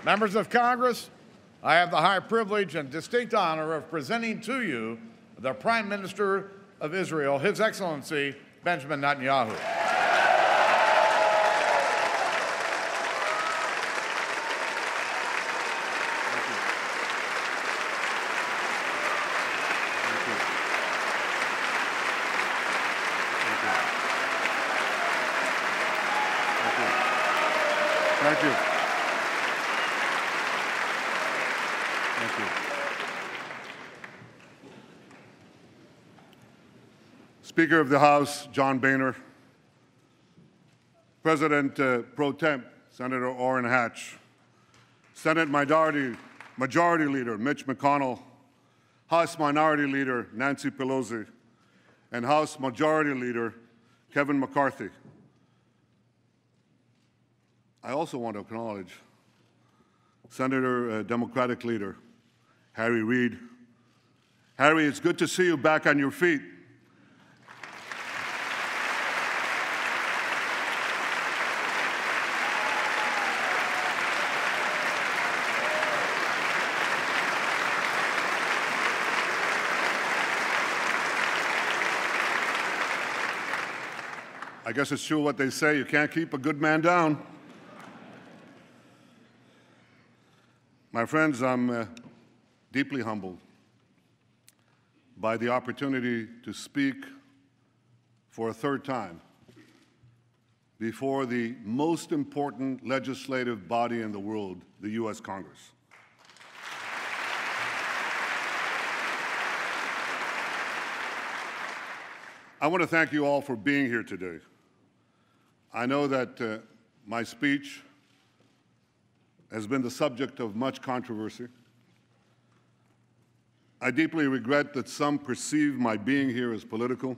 Members of Congress, I have the high privilege and distinct honor of presenting to you the Prime Minister of Israel, His Excellency Benjamin Netanyahu. Thank you. Thank you. Speaker of the House, John Boehner, President Pro Temp, Senator Orrin Hatch, Senate Majority Leader Mitch McConnell, House Minority Leader Nancy Pelosi, and House Majority Leader Kevin McCarthy. I also want to acknowledge Senator Democratic Leader Harry Reid. Harry, it's good to see you back on your feet. I guess it's true what they say, you can't keep a good man down. My friends, I'm deeply humbled by the opportunity to speak for a third time before the most important legislative body in the world, the U.S. Congress. I want to thank you all for being here today. I know that my speech has been the subject of much controversy. I deeply regret that some perceive my being here as political.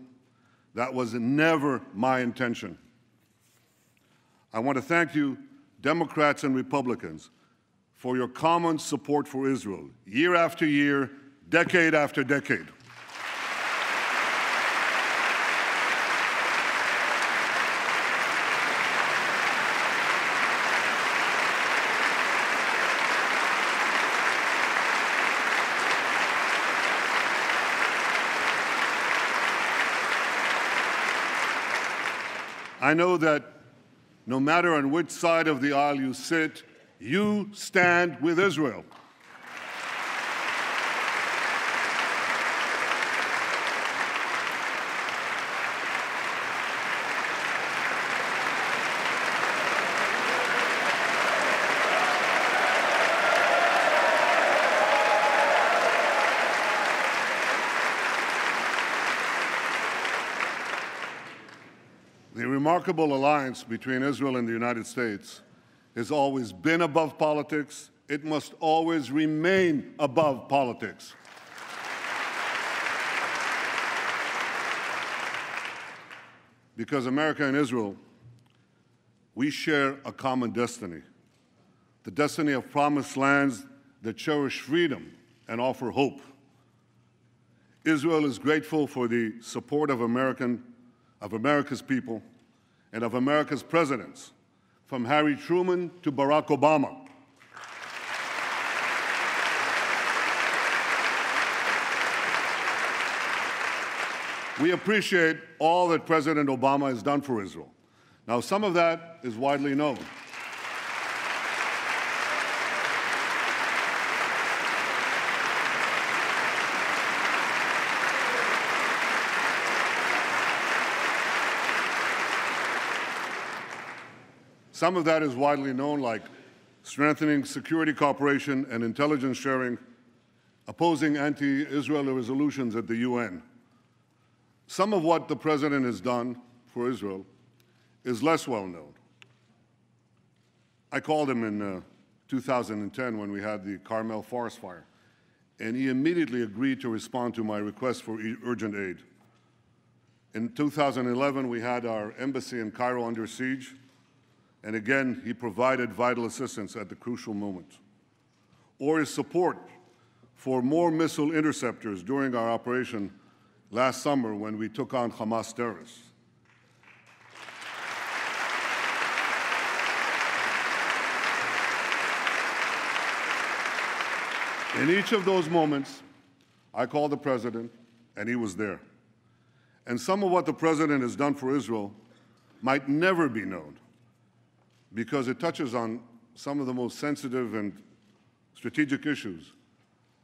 That was never my intention. I want to thank you, Democrats and Republicans, for your common support for Israel, year after year, decade after decade. I know that no matter on which side of the aisle you sit, you stand with Israel. The remarkable alliance between Israel and the United States has always been above politics. It must always remain above politics. Because America and Israel, we share a common destiny, the destiny of promised lands that cherish freedom and offer hope. Israel is grateful for the support of America's people and of America's presidents, from Harry Truman to Barack Obama. We appreciate all that President Obama has done for Israel. Now, some of that is widely known. Some of that is widely known, like strengthening security cooperation and intelligence sharing, opposing anti-Israel resolutions at the UN. Some of what the President has done for Israel is less well known. I called him in 2010 when we had the Carmel forest fire, and he immediately agreed to respond to my request for urgent aid. In 2011, we had our embassy in Cairo under siege, and again, he provided vital assistance at the crucial moment. Or his support for more missile interceptors during our operation last summer when we took on Hamas terrorists. In each of those moments, I called the president, and he was there. And some of what the president has done for Israel might never be known because it touches on some of the most sensitive and strategic issues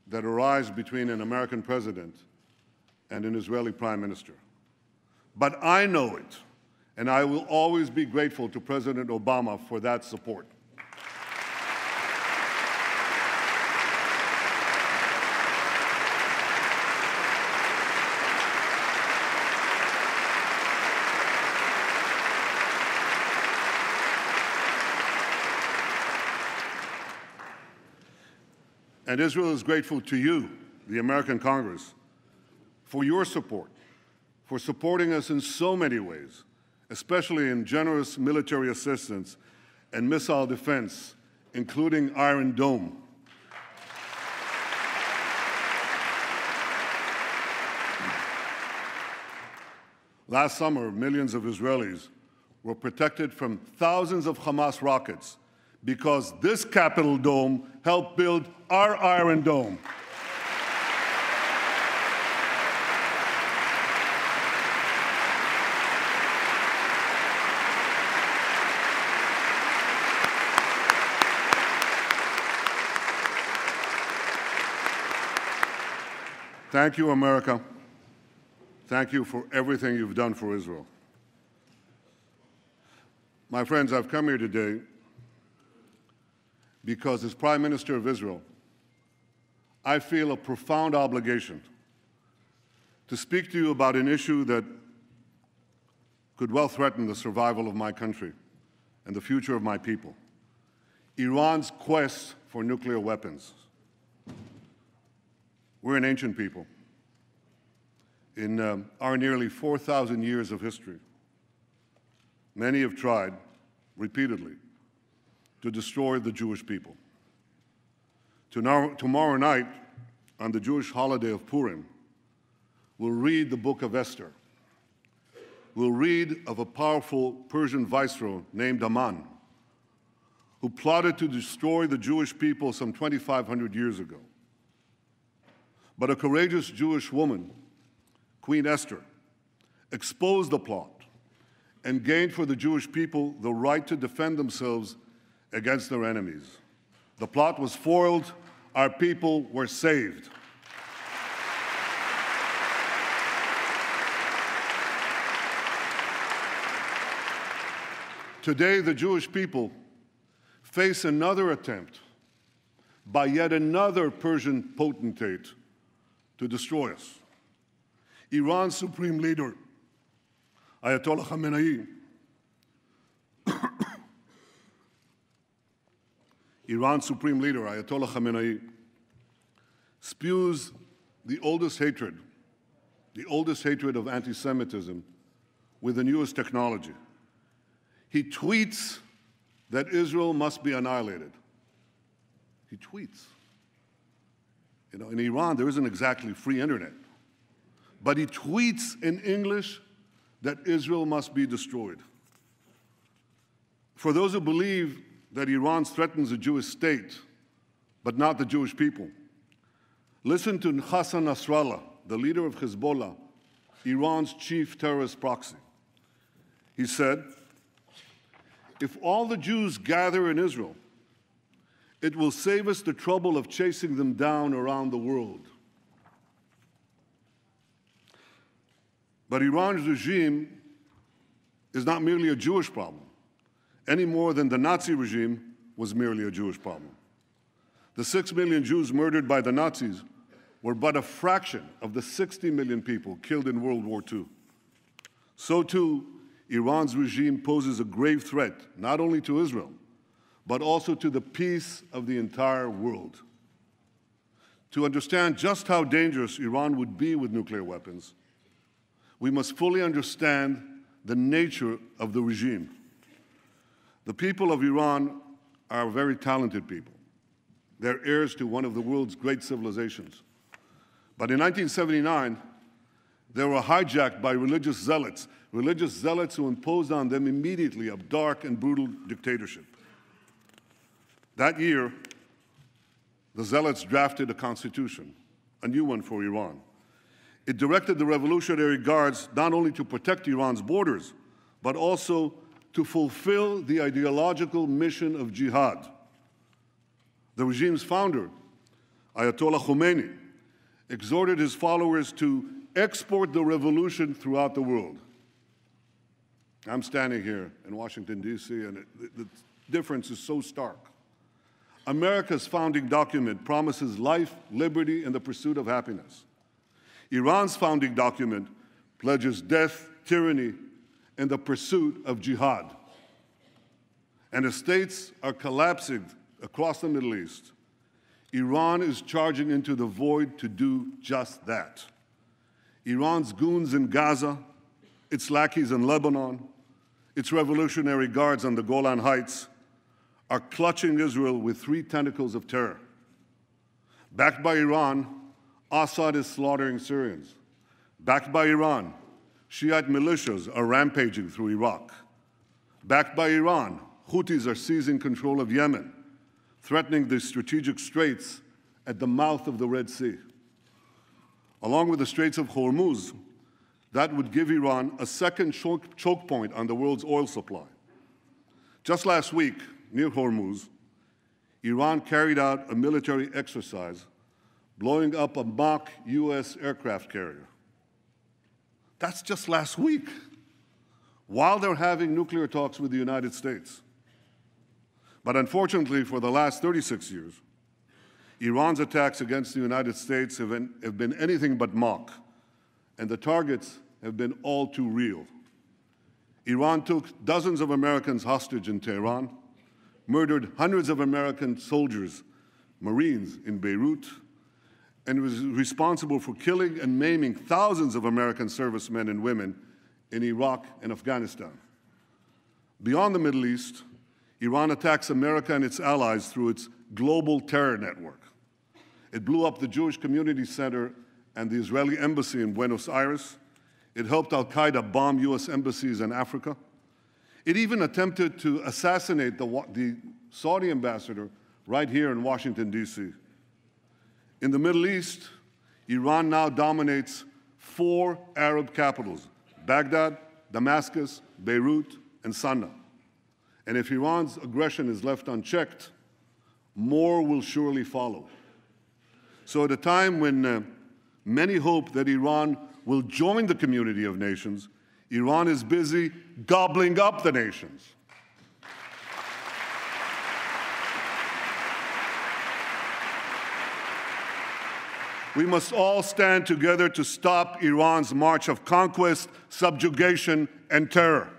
that arise between an American president and an Israeli prime minister. But I know it, and I will always be grateful to President Obama for that support. And Israel is grateful to you, the American Congress, for your support, for supporting us in so many ways, especially in generous military assistance and missile defense, including Iron Dome. Last summer, millions of Israelis were protected from thousands of Hamas rockets because this Capitol Dome helped build our Iron Dome. Thank you, America. Thank you for everything you've done for Israel. My friends, I've come here today because as Prime Minister of Israel, I feel a profound obligation to speak to you about an issue that could well threaten the survival of my country and the future of my people: Iran's quest for nuclear weapons. We're an ancient people. In our nearly 4,000 years of history, many have tried repeatedly to destroy the Jewish people. Tomorrow night, on the Jewish holiday of Purim, we'll read the book of Esther. We'll read of a powerful Persian viceroy named Aman, who plotted to destroy the Jewish people some 2,500 years ago. But a courageous Jewish woman, Queen Esther, exposed the plot and gained for the Jewish people the right to defend themselves against their enemies. The plot was foiled. Our people were saved. Today, the Jewish people face another attempt by yet another Persian potentate to destroy us. Iran's supreme leader, Ayatollah Khamenei, Iran's supreme leader, Ayatollah Khamenei, spews the oldest hatred of anti-Semitism with the newest technology. He tweets that Israel must be annihilated. He tweets. You know, in Iran, there isn't exactly free internet. But he tweets in English that Israel must be destroyed. For those who believe that Iran threatens a Jewish state, but not the Jewish people, listen to Hassan Nasrallah, the leader of Hezbollah, Iran's chief terrorist proxy. He said, "If all the Jews gather in Israel, it will save us the trouble of chasing them down around the world." But Iran's regime is not merely a Jewish problem, any more than the Nazi regime was merely a Jewish problem. The 6 million Jews murdered by the Nazis were but a fraction of the 60 million people killed in World War II. So too, Iran's regime poses a grave threat, not only to Israel, but also to the peace of the entire world. To understand just how dangerous Iran would be with nuclear weapons, we must fully understand the nature of the regime. The people of Iran are very talented people. They're heirs to one of the world's great civilizations. But in 1979, they were hijacked by religious zealots who imposed on them immediately a dark and brutal dictatorship. That year, the Zealots drafted a constitution, a new one for Iran. It directed the Revolutionary Guards not only to protect Iran's borders, but also to fulfill the ideological mission of jihad. The regime's founder, Ayatollah Khomeini, exhorted his followers to export the revolution throughout the world. I'm standing here in Washington, D.C., and the difference is so stark. America's founding document promises life, liberty, and the pursuit of happiness. Iran's founding document pledges death, tyranny, and the pursuit of jihad. And as states are collapsing across the Middle East, Iran is charging into the void to do just that. Iran's goons in Gaza, its lackeys in Lebanon, its Revolutionary Guards on the Golan Heights are clutching Israel with three tentacles of terror. Backed by Iran, Assad is slaughtering Syrians. Backed by Iran, Shiite militias are rampaging through Iraq. Backed by Iran, Houthis are seizing control of Yemen, threatening the strategic straits at the mouth of the Red Sea. Along with the Straits of Hormuz, that would give Iran a second choke point on the world's oil supply. Just last week, near Hormuz, Iran carried out a military exercise, blowing up a mock U.S. aircraft carrier. That's just last week, while they're having nuclear talks with the United States. But unfortunately, for the last 36 years, Iran's attacks against the United States have been anything but mock, and the targets have been all too real. Iran took dozens of Americans hostage in Tehran, murdered hundreds of American soldiers, Marines in Beirut, and was responsible for killing and maiming thousands of American servicemen and women in Iraq and Afghanistan. Beyond the Middle East, Iran attacks America and its allies through its global terror network. It blew up the Jewish Community Center and the Israeli embassy in Buenos Aires. It helped al-Qaeda bomb U.S. embassies in Africa. It even attempted to assassinate the Saudi ambassador right here in Washington, D.C. In the Middle East, Iran now dominates 4 Arab capitals: Baghdad, Damascus, Beirut, and Sana'a. And if Iran's aggression is left unchecked, more will surely follow. So at a time when many hope that Iran will join the community of nations, Iran is busy gobbling up the nations. We must all stand together to stop Iran's march of conquest, subjugation, and terror.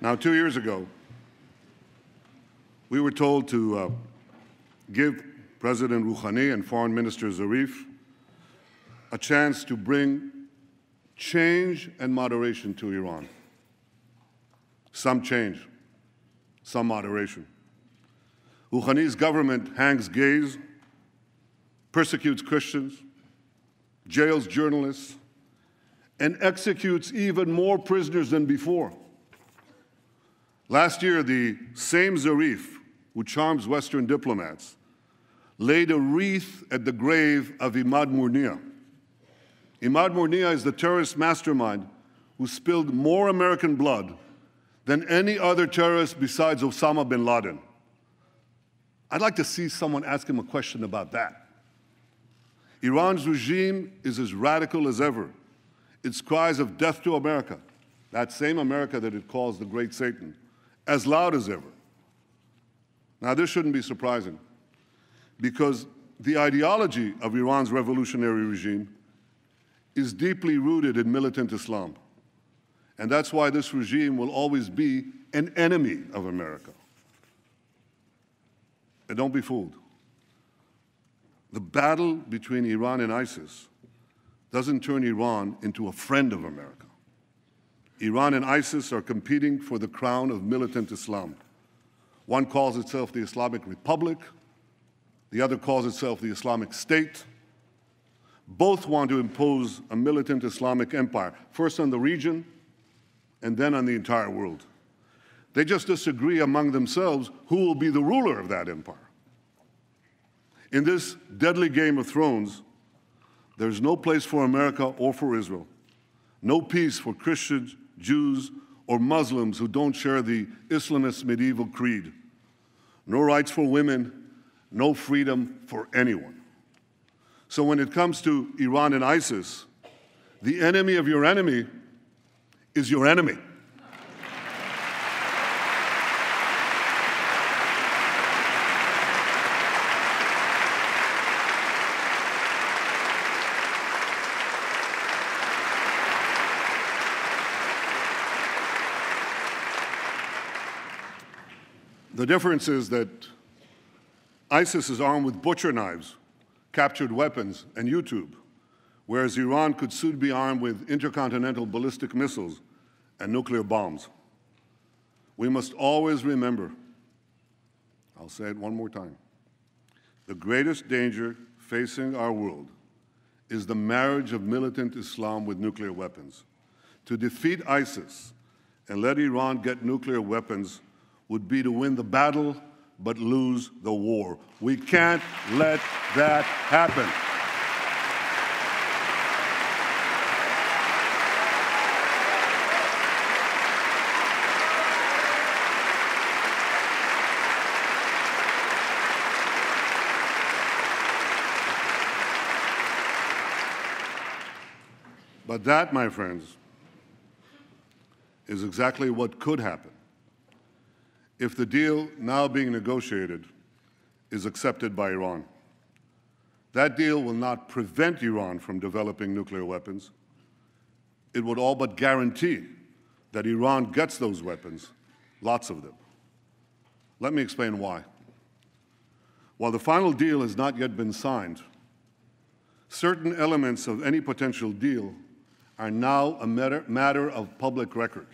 Now, 2 years ago, we were told to give President Rouhani and Foreign Minister Zarif a chance to bring change and moderation to Iran. Some change, some moderation. Rouhani's government hangs gays, persecutes Christians, jails journalists, and executes even more prisoners than before. Last year, the same Zarif who charms Western diplomats laid a wreath at the grave of Imad Murnia. Imad Murnia is the terrorist mastermind who spilled more American blood than any other terrorist besides Osama bin Laden. I'd like to see someone ask him a question about that. Iran's regime is as radical as ever. Its cries of death to America, that same America that it calls the Great Satan, as loud as ever. Now, this shouldn't be surprising, because the ideology of Iran's revolutionary regime is deeply rooted in militant Islam. And that's why this regime will always be an enemy of America. And don't be fooled. The battle between Iran and ISIS doesn't turn Iran into a friend of America. Iran and ISIS are competing for the crown of militant Islam. One calls itself the Islamic Republic, the other calls itself the Islamic State. Both want to impose a militant Islamic empire, first on the region and then on the entire world. They just disagree among themselves who will be the ruler of that empire. In this deadly Game of Thrones, there's no place for America or for Israel, no peace for Christians, Jews, or Muslims who don't share the Islamist medieval creed, no rights for women, no freedom for anyone. So when it comes to Iran and ISIS, the enemy of your enemy is your enemy. The difference is that ISIS is armed with butcher knives, captured weapons, and YouTube, whereas Iran could soon be armed with intercontinental ballistic missiles and nuclear bombs. We must always remember, I'll say it one more time, the greatest danger facing our world is the marriage of militant Islam with nuclear weapons. To defeat ISIS and let Iran get nuclear weapons would be to win the battle but lose the war. We can't let that happen. But that, my friends, is exactly what could happen if the deal now being negotiated is accepted by Iran. That deal will not prevent Iran from developing nuclear weapons. It would all but guarantee that Iran gets those weapons, lots of them. Let me explain why. While the final deal has not yet been signed, certain elements of any potential deal are now a matter of public record.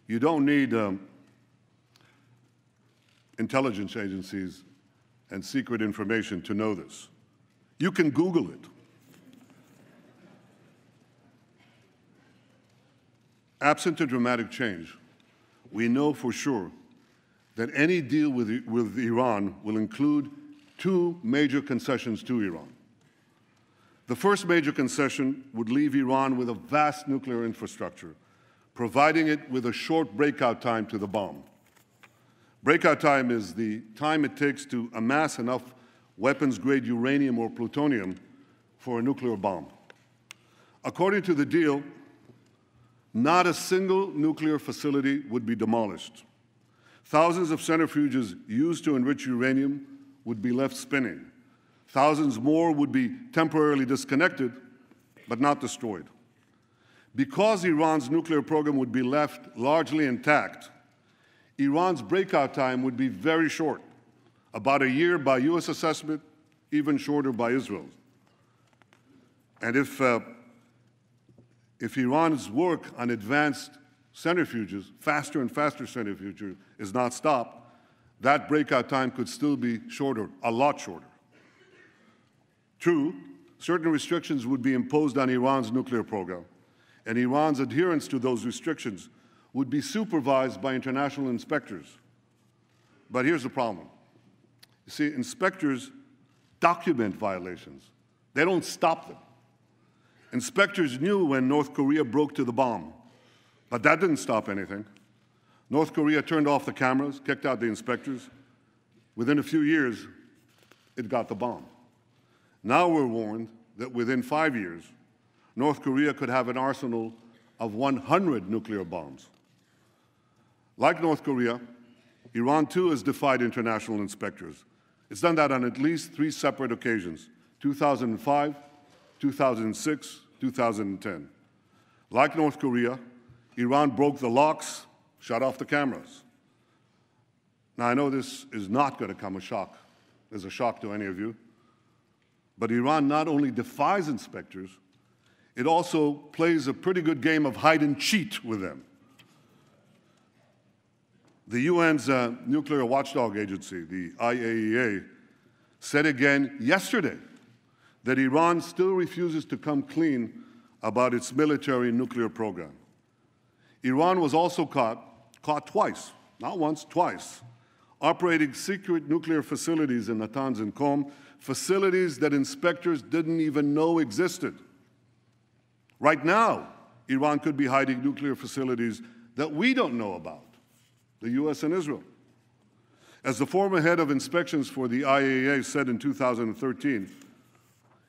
You don't need intelligence agencies and secret information to know this. You can Google it. Absent a dramatic change, we know for sure that any deal with Iran will include two major concessions to Iran. The first major concession would leave Iran with a vast nuclear infrastructure, providing it with a short breakout time to the bomb. Breakout time is the time it takes to amass enough weapons-grade uranium or plutonium for a nuclear bomb. According to the deal, not a single nuclear facility would be demolished. Thousands of centrifuges used to enrich uranium would be left spinning. Thousands more would be temporarily disconnected, but not destroyed. Because Iran's nuclear program would be left largely intact, Iran's breakout time would be very short, about a year by US assessment, even shorter by Israel's. And if Iran's work on advanced centrifuges, faster and faster centrifuges, is not stopped, that breakout time could still be shorter, a lot shorter. True, certain restrictions would be imposed on Iran's nuclear program, and Iran's adherence to those restrictions would be supervised by international inspectors. But here's the problem. You see, inspectors document violations. They don't stop them. Inspectors knew when North Korea broke to the bomb, but that didn't stop anything. North Korea turned off the cameras, kicked out the inspectors. Within a few years, it got the bomb. Now we're warned that within 5 years, North Korea could have an arsenal of 100 nuclear bombs. Like North Korea, Iran too has defied international inspectors. It's done that on at least 3 separate occasions: 2005, 2006, 2010. Like North Korea, Iran broke the locks, shut off the cameras. Now, I know this is not going to come as a shock to any of you, but Iran not only defies inspectors, it also plays a pretty good game of hide and cheat with them. The UN's nuclear watchdog agency, the IAEA, said again yesterday that Iran still refuses to come clean about its military nuclear program. Iran was also caught twice, not once, twice, operating secret nuclear facilities in Natanz and Qom, facilities that inspectors didn't even know existed. Right now, Iran could be hiding nuclear facilities that we don't know about, the US and Israel. As the former head of inspections for the IAEA said in 2013,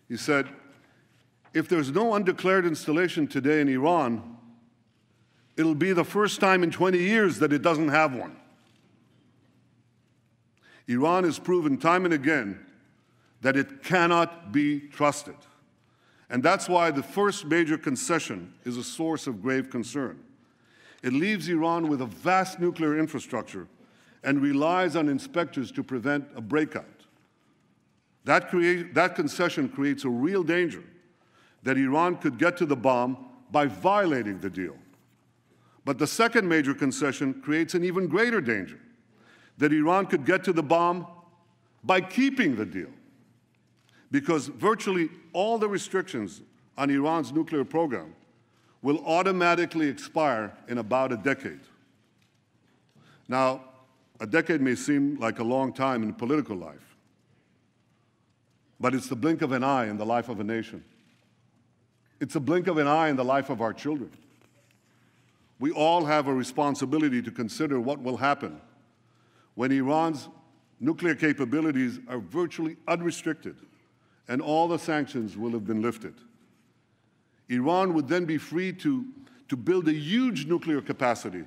he said, if there's no undeclared installation today in Iran, it'll be the first time in 20 years that it doesn't have one. Iran has proven time and again that it cannot be trusted. And that's why the first major concession is a source of grave concern. It leaves Iran with a vast nuclear infrastructure and relies on inspectors to prevent a breakout. That concession creates a real danger that Iran could get to the bomb by violating the deal. But the second major concession creates an even greater danger, that Iran could get to the bomb by keeping the deal. Because virtually all the restrictions on Iran's nuclear program will automatically expire in about a decade. Now, a decade may seem like a long time in political life, but it's the blink of an eye in the life of a nation. It's a blink of an eye in the life of our children. We all have a responsibility to consider what will happen when Iran's nuclear capabilities are virtually unrestricted and all the sanctions will have been lifted. Iran would then be free to build a huge nuclear capacity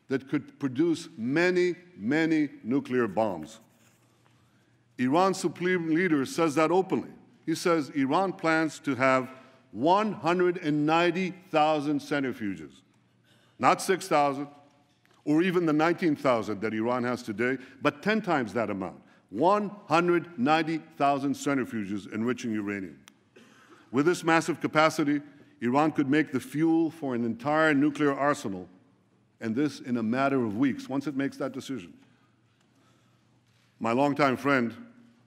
that could produce many, many nuclear bombs. Iran's supreme leader says that openly. He says Iran plans to have 190,000 centrifuges, not 6,000 or even the 19,000 that Iran has today, but 10 times that amount. 190,000 centrifuges enriching uranium. With this massive capacity, Iran could make the fuel for an entire nuclear arsenal, and this in a matter of weeks, once it makes that decision. My longtime friend,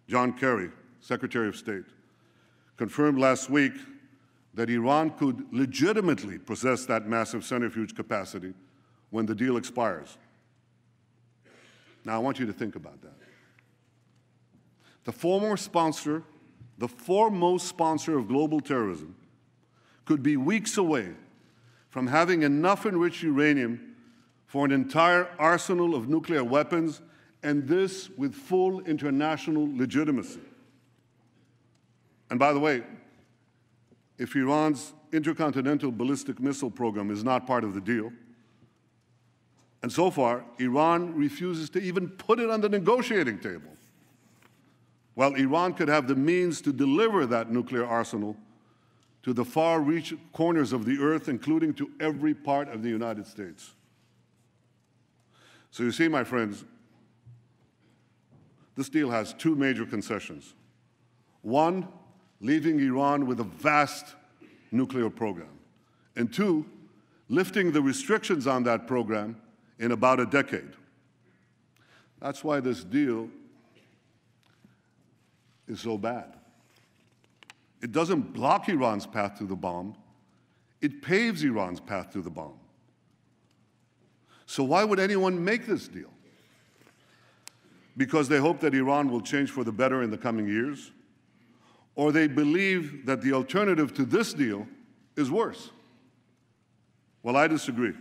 John Kerry, Secretary of State, confirmed last week that Iran could legitimately possess that massive centrifuge capacity when the deal expires. Now, I want you to think about that. The foremost sponsor of global terrorism could be weeks away from having enough enriched uranium for an entire arsenal of nuclear weapons, and this with full international legitimacy. And by the way, if Iran's intercontinental ballistic missile program is not part of the deal, and so far, Iran refuses to even put it on the negotiating table, well, Iran could have the means to deliver that nuclear arsenal to the far-reach corners of the earth, including to every part of the United States. So you see, my friends, this deal has two major concessions. One, leaving Iran with a vast nuclear program. And two, lifting the restrictions on that program in about a decade. That's why this deal is so bad. It doesn't block Iran's path to the bomb, it paves Iran's path to the bomb. So why would anyone make this deal? Because they hope that Iran will change for the better in the coming years? Or they believe that the alternative to this deal is worse? Well, I disagree.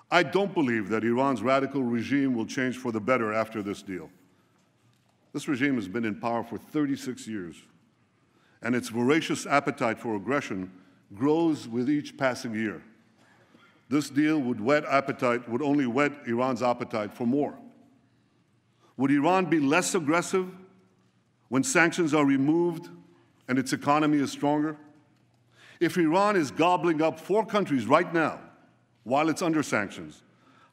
I don't believe that Iran's radical regime will change for the better after this deal. This regime has been in power for 36 years, and its voracious appetite for aggression grows with each passing year. This deal would only whet Iran's appetite for more. Would Iran be less aggressive when sanctions are removed and its economy is stronger? If Iran is gobbling up 4 countries right now while it's under sanctions,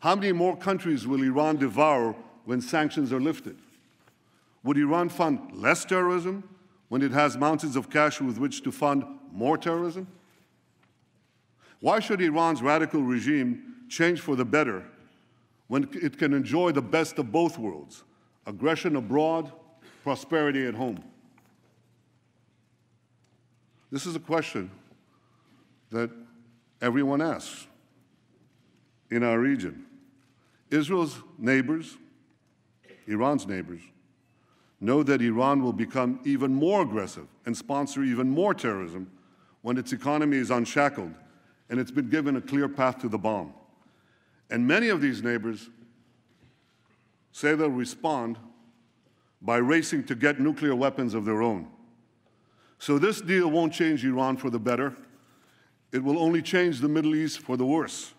how many more countries will Iran devour when sanctions are lifted? Would Iran fund less terrorism when it has mountains of cash with which to fund more terrorism? Why should Iran's radical regime change for the better when it can enjoy the best of both worlds, aggression abroad, prosperity at home? This is a question that everyone asks in our region. Israel's neighbors, Iran's neighbors, know that Iran will become even more aggressive and sponsor even more terrorism when its economy is unshackled and it's been given a clear path to the bomb. And many of these neighbors say they'll respond by racing to get nuclear weapons of their own. So this deal won't change Iran for the better. It will only change the Middle East for the worse.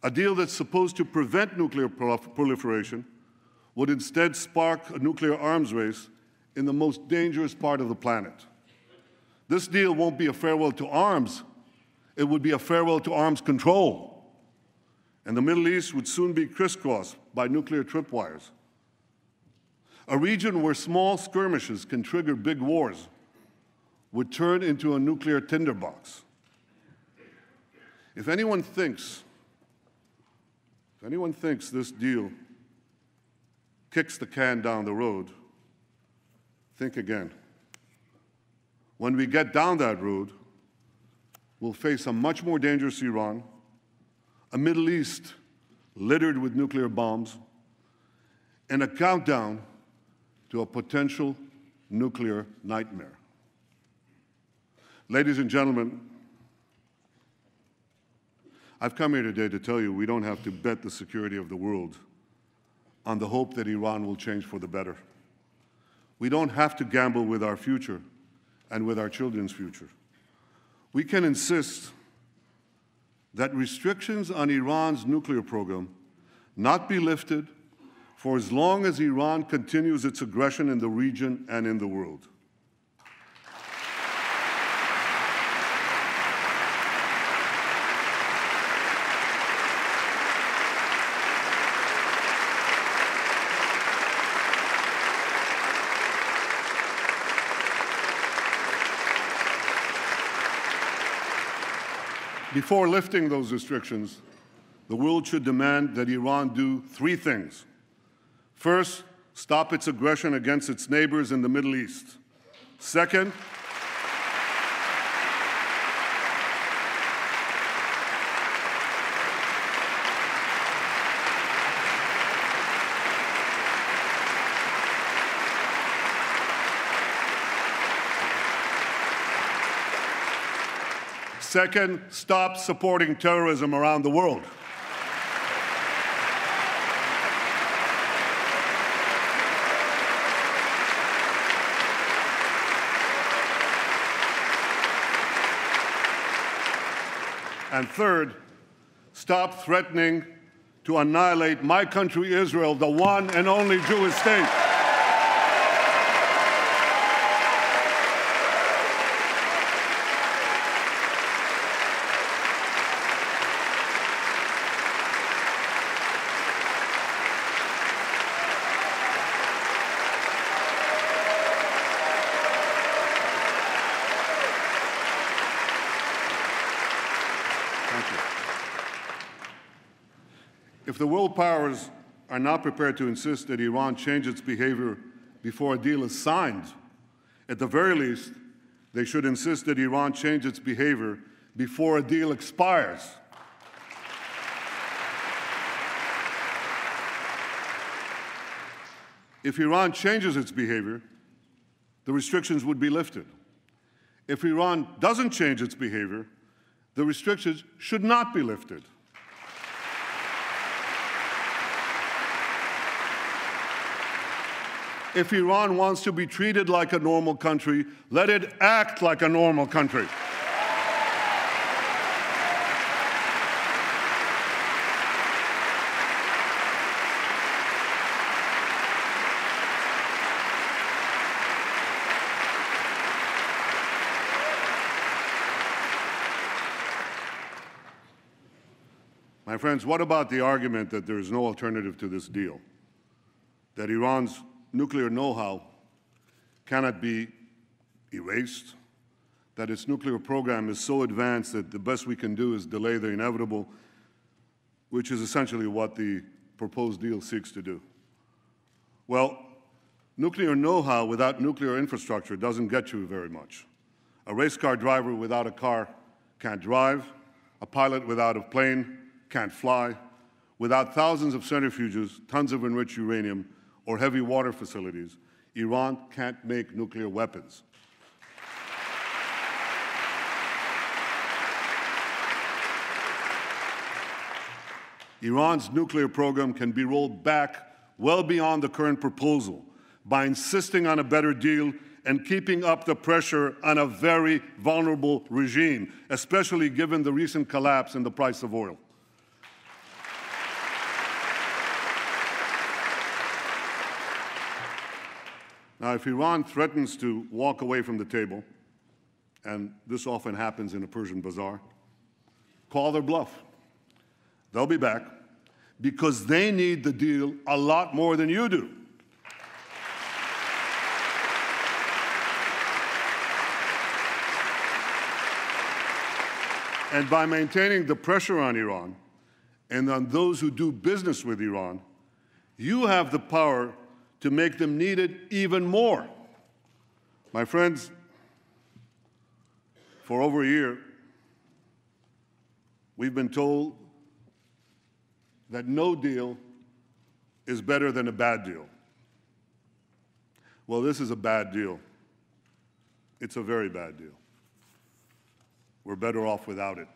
A deal that's supposed to prevent nuclear proliferation would instead spark a nuclear arms race in the most dangerous part of the planet. This deal won't be a farewell to arms. It would be a farewell to arms control. And the Middle East would soon be crisscrossed by nuclear tripwires. A region where small skirmishes can trigger big wars would turn into a nuclear tinderbox. If anyone thinks this deal kicks the can down the road, think again. When we get down that road, we'll face a much more dangerous Iran, a Middle East littered with nuclear bombs, and a countdown to a potential nuclear nightmare. Ladies and gentlemen, I've come here today to tell you we don't have to bet the security of the world on the hope that Iran will change for the better. We don't have to gamble with our future and with our children's future. We can insist that restrictions on Iran's nuclear program not be lifted for as long as Iran continues its aggression in the region and in the world. Before lifting those restrictions, the world should demand that Iran do three things. First, stop its aggression against its neighbors in the Middle East. Second, stop supporting terrorism around the world. And third, stop threatening to annihilate my country, Israel, the one and only Jewish state. If the world powers are not prepared to insist that Iran change its behavior before a deal is signed, at the very least, they should insist that Iran change its behavior before a deal expires. If Iran changes its behavior, the restrictions would be lifted. If Iran doesn't change its behavior, the restrictions should not be lifted. If Iran wants to be treated like a normal country, let it act like a normal country. My friends, what about the argument that there is no alternative to this deal? That Iran's nuclear know-how cannot be erased, that its nuclear program is so advanced that the best we can do is delay the inevitable, which is essentially what the proposed deal seeks to do. Well, nuclear know-how without nuclear infrastructure doesn't get you very much. A race car driver without a car can't drive. A pilot without a plane can't fly. Without thousands of centrifuges, tons of enriched uranium, or heavy water facilities, Iran can't make nuclear weapons. Iran's nuclear program can be rolled back well beyond the current proposal by insisting on a better deal and keeping up the pressure on a very vulnerable regime, especially given the recent collapse in the price of oil. Now, if Iran threatens to walk away from the table, and this often happens in a Persian bazaar, call their bluff. They'll be back because they need the deal a lot more than you do. And by maintaining the pressure on Iran and on those who do business with Iran, you have the power to make them need it even more. My friends, for over a year, we've been told that no deal is better than a bad deal. Well, this is a bad deal. It's a very bad deal. We're better off without it.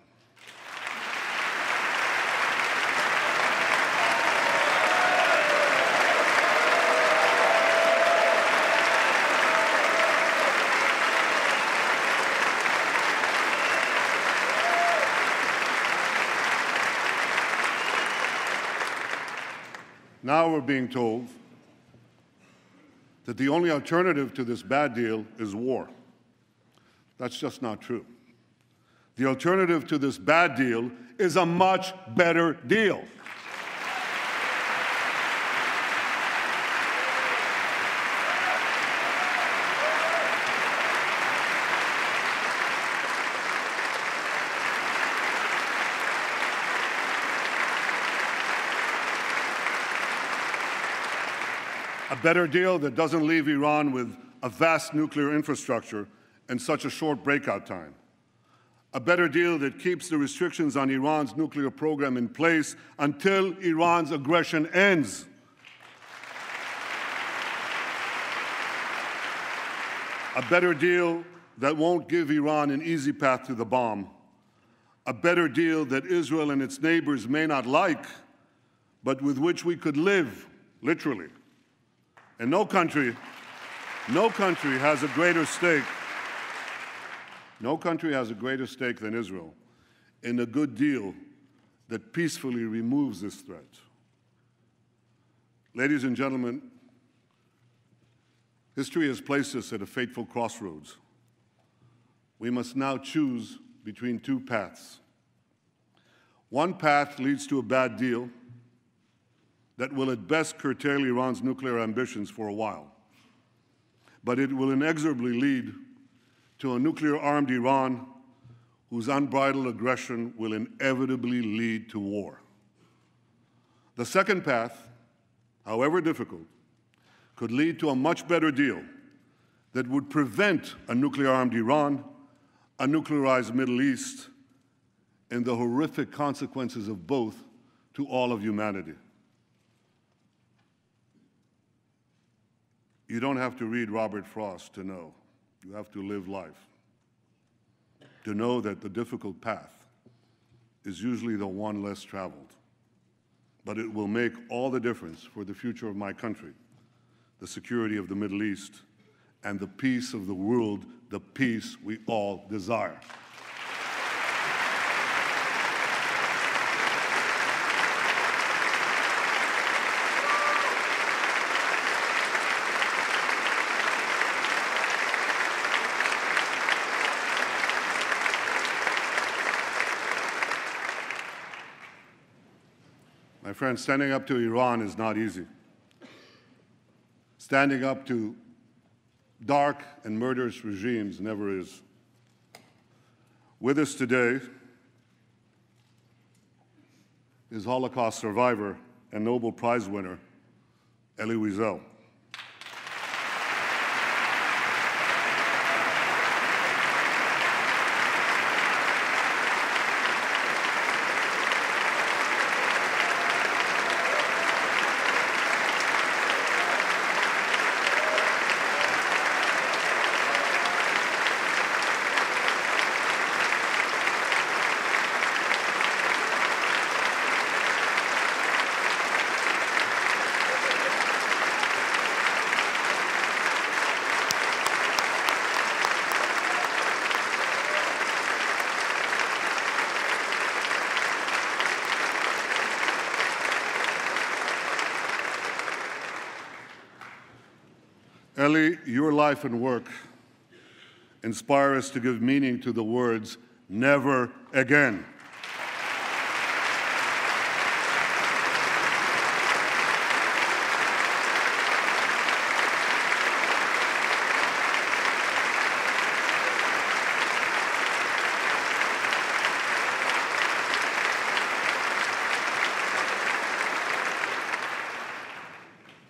Now we're being told that the only alternative to this bad deal is war. That's just not true. The alternative to this bad deal is a much better deal. A better deal that doesn't leave Iran with a vast nuclear infrastructure and such a short breakout time. A better deal that keeps the restrictions on Iran's nuclear program in place until Iran's aggression ends. A better deal that won't give Iran an easy path to the bomb. A better deal that Israel and its neighbors may not like, but with which we could live, literally. And no country has a greater stake. No country has a greater stake than Israel in a good deal that peacefully removes this threat. Ladies and gentlemen, history has placed us at a fateful crossroads. We must now choose between two paths. One path leads to a bad deal that will at best curtail Iran's nuclear ambitions for a while, but it will inexorably lead to a nuclear-armed Iran whose unbridled aggression will inevitably lead to war. The second path, however difficult, could lead to a much better deal that would prevent a nuclear-armed Iran, a nuclearized Middle East, and the horrific consequences of both to all of humanity. You don't have to read Robert Frost to know. You have to live life, to know that the difficult path is usually the one less traveled. But it will make all the difference for the future of my country, the security of the Middle East, and the peace of the world, the peace we all desire. My friends, standing up to Iran is not easy. Standing up to dark and murderous regimes never is. With us today is Holocaust survivor and Nobel Prize winner, Elie Wiesel. Elie, your life and work inspire us to give meaning to the words, "never again."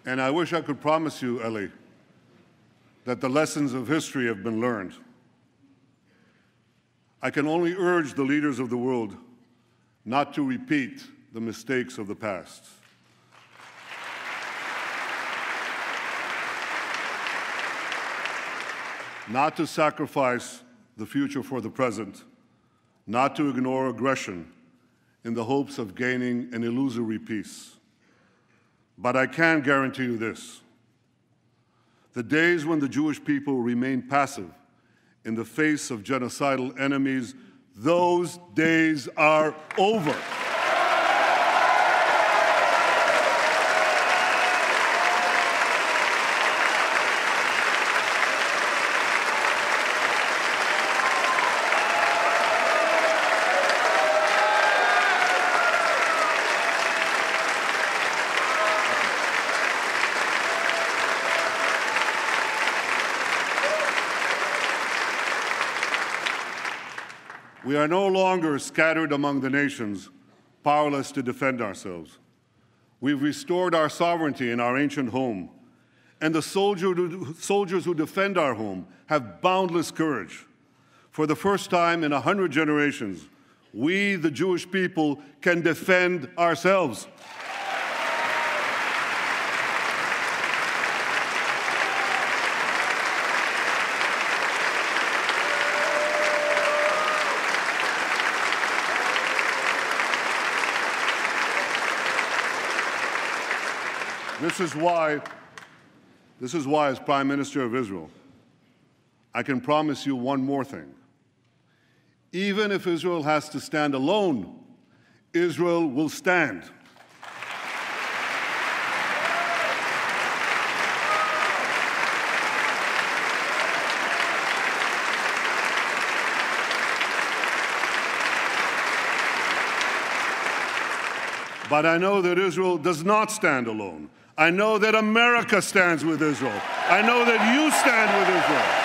And I wish I could promise you, Elie, that the lessons of history have been learned. I can only urge the leaders of the world not to repeat the mistakes of the past. Not to sacrifice the future for the present, not to ignore aggression in the hopes of gaining an illusory peace. But I can guarantee you this: the days when the Jewish people remained passive in the face of genocidal enemies, those days are over. We are no longer scattered among the nations, powerless to defend ourselves. We've restored our sovereignty in our ancient home, and the soldiers who defend our home have boundless courage. For the first time in 100 generations, we, the Jewish people, can defend ourselves. This is why, as Prime Minister of Israel, I can promise you one more thing. Even if Israel has to stand alone, Israel will stand. But I know that Israel does not stand alone. I know that America stands with Israel. I know that you stand with Israel.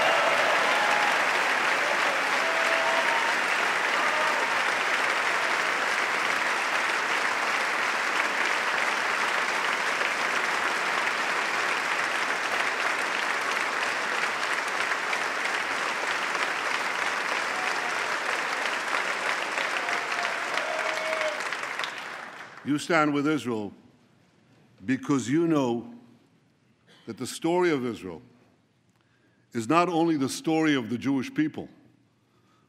You stand with Israel because you know that the story of Israel is not only the story of the Jewish people,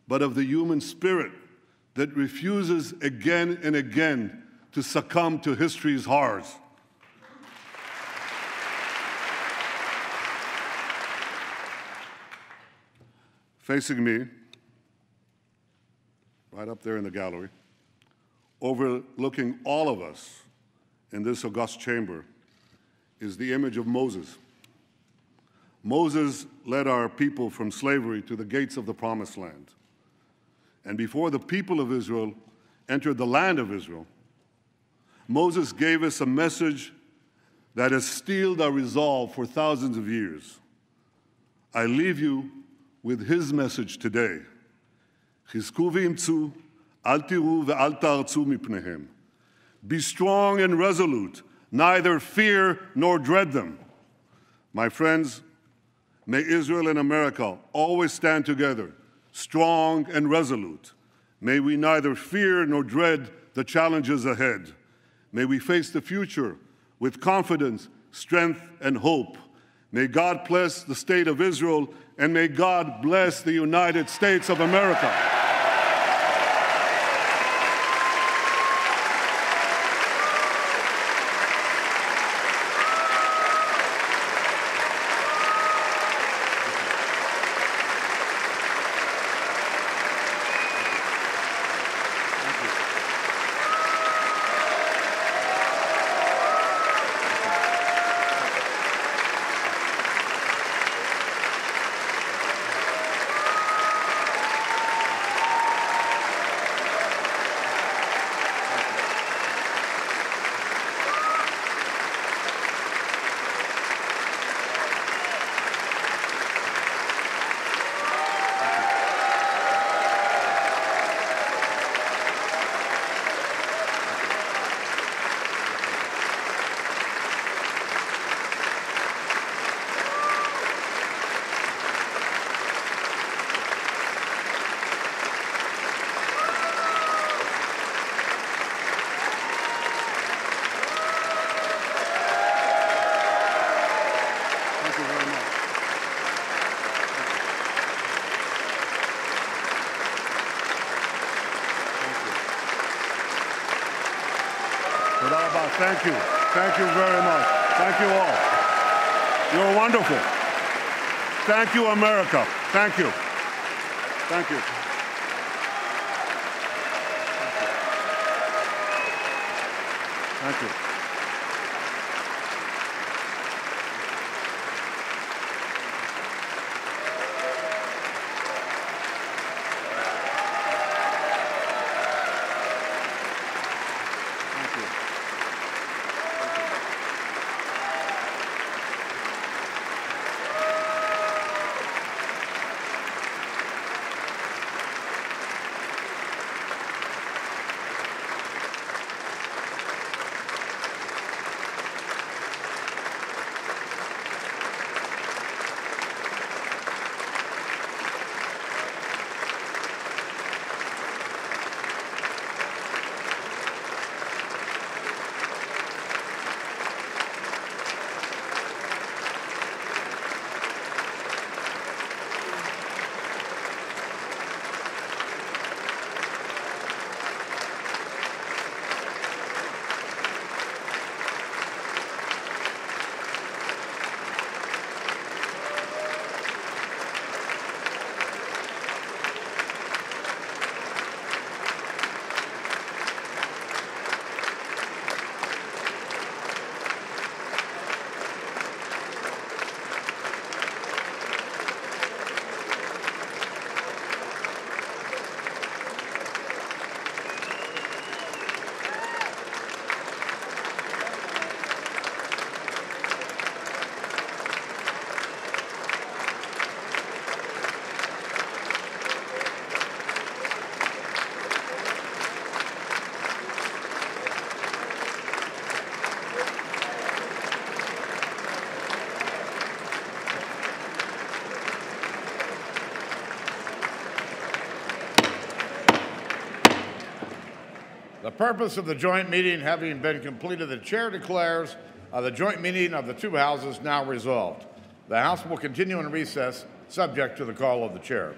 but of the human spirit that refuses again and again to succumb to history's horrors. Facing me, right up there in the gallery, overlooking all of us in this august chamber, is the image of Moses. Moses led our people from slavery to the gates of the Promised Land. And before the people of Israel entered the land of Israel, Moses gave us a message that has steeled our resolve for thousands of years. I leave you with his message today. חזקו ואמצו, אל תיראו ואל תערצו מפניהם. Be strong and resolute, neither fear nor dread them. My friends, may Israel and America always stand together, strong and resolute. May we neither fear nor dread the challenges ahead. May we face the future with confidence, strength, and hope. May God bless the state of Israel, and may God bless the United States of America. Thank you. Thank you very much. Thank you all. You're wonderful. Thank you, America. Thank you. Thank you. Thank you. The purpose of the joint meeting having been completed, the chair declares the joint meeting of the two houses now resolved. The House will continue in recess, subject to the call of the chair.